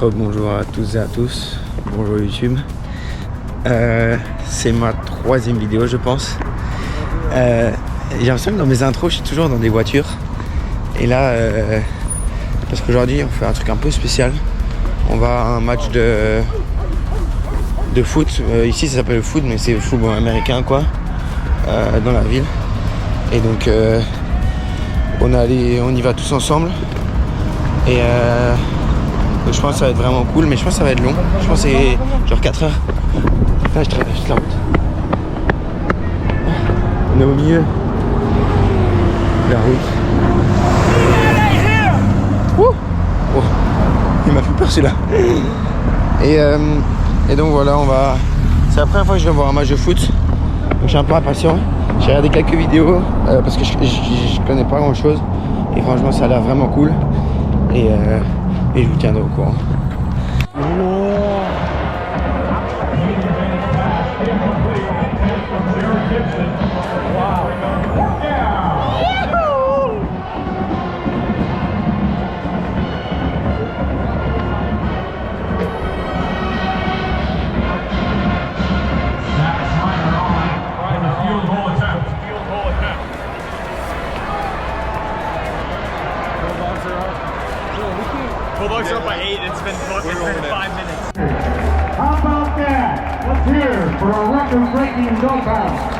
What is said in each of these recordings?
Rebonjour à tous et à tous, bonjour YouTube. C'est ma 3e vidéo je pense. J'ai l'impression que dans mes intros je suis toujours dans des voitures. Et là, parce qu'aujourd'hui on fait un truc un peu spécial. On va à un match de foot. Ici ça s'appelle le foot, mais c'est le football américain quoi, dans la ville. Et donc on y va tous ensemble. Et donc je pense que ça va être vraiment cool, mais je pense que ça va être long. Je pense que c'est genre 4 heures. Là je traverse la route. On est au milieu de la route. Oh, il m'a fait peur celui-là. Et donc voilà, c'est la première fois que je viens voir un match de foot. Donc je suis un peu impatient. J'ai regardé quelques vidéos parce que je connais pas grand chose. Et franchement ça a l'air vraiment cool. Et je vous tiendrai au courant. Bulldogs are up by 8. It's been 5 minutes. How about that? Let's hear for a record-breaking knockout.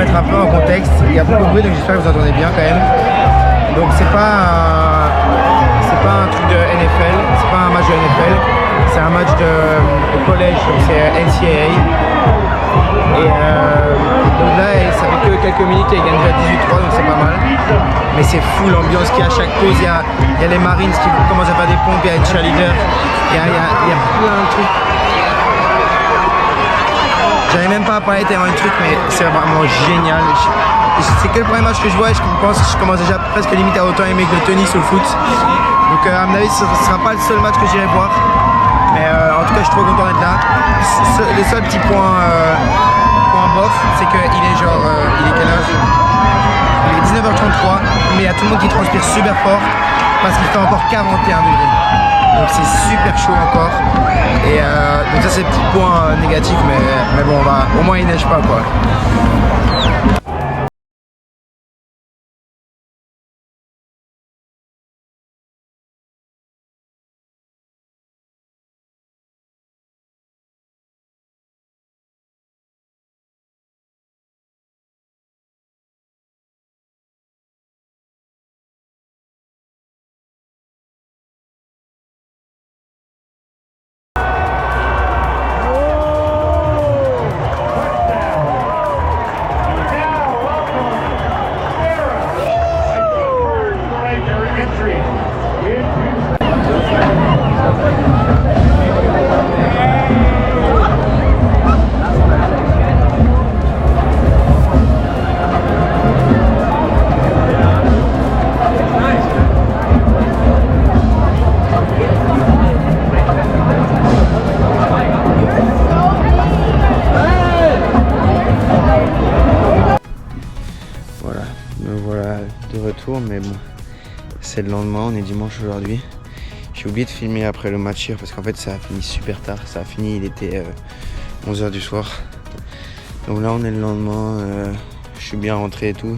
Un peu en contexte, il y a beaucoup de bruit donc j'espère que vous entendez bien quand même. Donc c'est pas un truc de NFL, c'est pas un match de NFL, c'est un match de collège, donc c'est NCAA. Et donc là ça fait que quelques minutes et il gagne déjà 18-3 donc c'est pas mal. Mais c'est fou l'ambiance qu'il y a à chaque pause, il y a les Marines qui commencent à faire des pompes, il y a une cheerleader, il y a plein de trucs. J'arrive même pas à parler tellement de trucs, mais c'est vraiment génial. C'est que le premier match que je vois et je commence déjà presque limite à autant aimer que le tennis ou le foot. Donc à mon avis ce ne sera pas le seul match que j'irai voir. Mais en tout cas je suis trop content d'être là. Le seul petit point bof, c'est qu'il est genre... il est quelle heure? Il est 19h33, mais il y a tout le monde qui transpire super fort parce qu'il fait encore 41 degrés. Donc c'est super chaud encore. Et donc ça c'est le petit point négatif, mais bon, au moins il neige pas quoi. De retour, mais bon, c'est le lendemain, on est dimanche aujourd'hui. J'ai oublié de filmer après le match hier parce qu'en fait ça a fini super tard. Ça a fini, il était 11h du soir. Donc là on est le lendemain, je suis bien rentré et tout.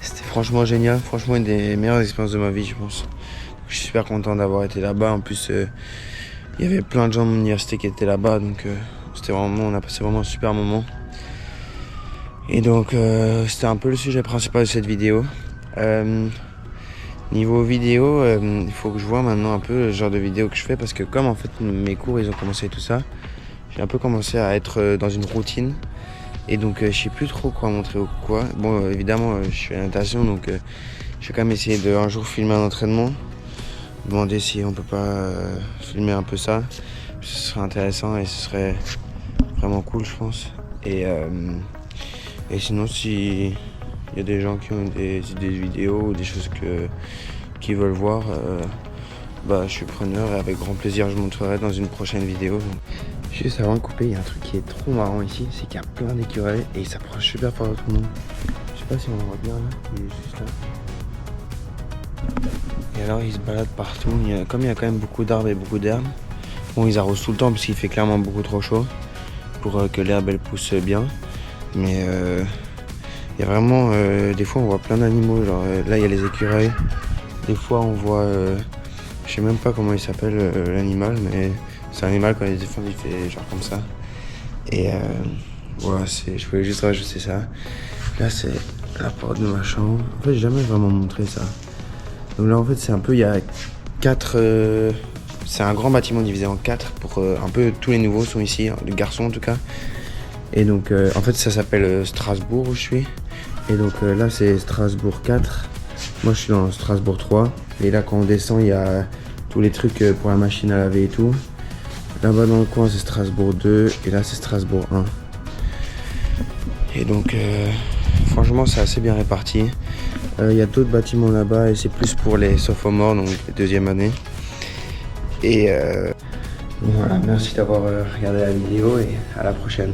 C'était franchement génial, franchement une des meilleures expériences de ma vie je pense. Je suis super content d'avoir été là-bas. En plus il y avait plein de gens de mon université qui étaient là-bas, donc on a passé vraiment un super moment. Et donc c'était un peu le sujet principal de cette vidéo. Niveau vidéo, il faut que je vois maintenant un peu le genre de vidéo que je fais parce que comme en fait mes cours ils ont commencé tout ça, j'ai un peu commencé à être dans une routine et donc je sais plus trop quoi montrer ou quoi. Bon évidemment je suis à la natation donc je vais quand même essayer de un jour filmer un entraînement, demander si on peut pas filmer un peu ça, ce serait intéressant et ce serait vraiment cool je pense. Et sinon si il y a des gens qui ont des idées de vidéos ou des choses qu'ils veulent voir, bah, je suis preneur et avec grand plaisir je montrerai dans une prochaine vidéo. Donc, juste avant de couper, il y a un truc qui est trop marrant ici, c'est qu'il y a plein d'écureuils et ils s'approchent super fort de tout le monde. Je sais pas si on le voit bien là, il est juste là. Et alors ils se baladent partout, comme il y a quand même beaucoup d'arbres et beaucoup d'herbes. Bon ils arrosent tout le temps parce qu'il fait clairement beaucoup trop chaud pour que l'herbe elle pousse bien. Mais il y a vraiment, des fois on voit plein d'animaux, genre là il y a les écureuils, des fois on voit, je sais même pas comment il s'appelle l'animal, mais c'est un animal quand il défend il fait genre comme ça. Et voilà, je voulais juste rajouter ça. Là c'est la porte de ma chambre, en fait j'ai jamais vraiment montré ça. Donc là en fait c'est un peu, il y a 4, c'est un grand bâtiment divisé en 4 pour un peu tous les nouveaux sont ici, les garçons en tout cas. Et donc en fait ça s'appelle Strasbourg où je suis. Et donc là c'est Strasbourg 4. Moi je suis dans Strasbourg 3. Et là quand on descend il y a tous les trucs pour la machine à laver et tout. Là-bas dans le coin c'est Strasbourg 2 et là c'est Strasbourg 1. Et donc franchement c'est assez bien réparti. Il y a d'autres bâtiments là-bas et c'est plus pour les sophomores, donc les deuxième année. Et voilà, merci d'avoir regardé la vidéo et à la prochaine.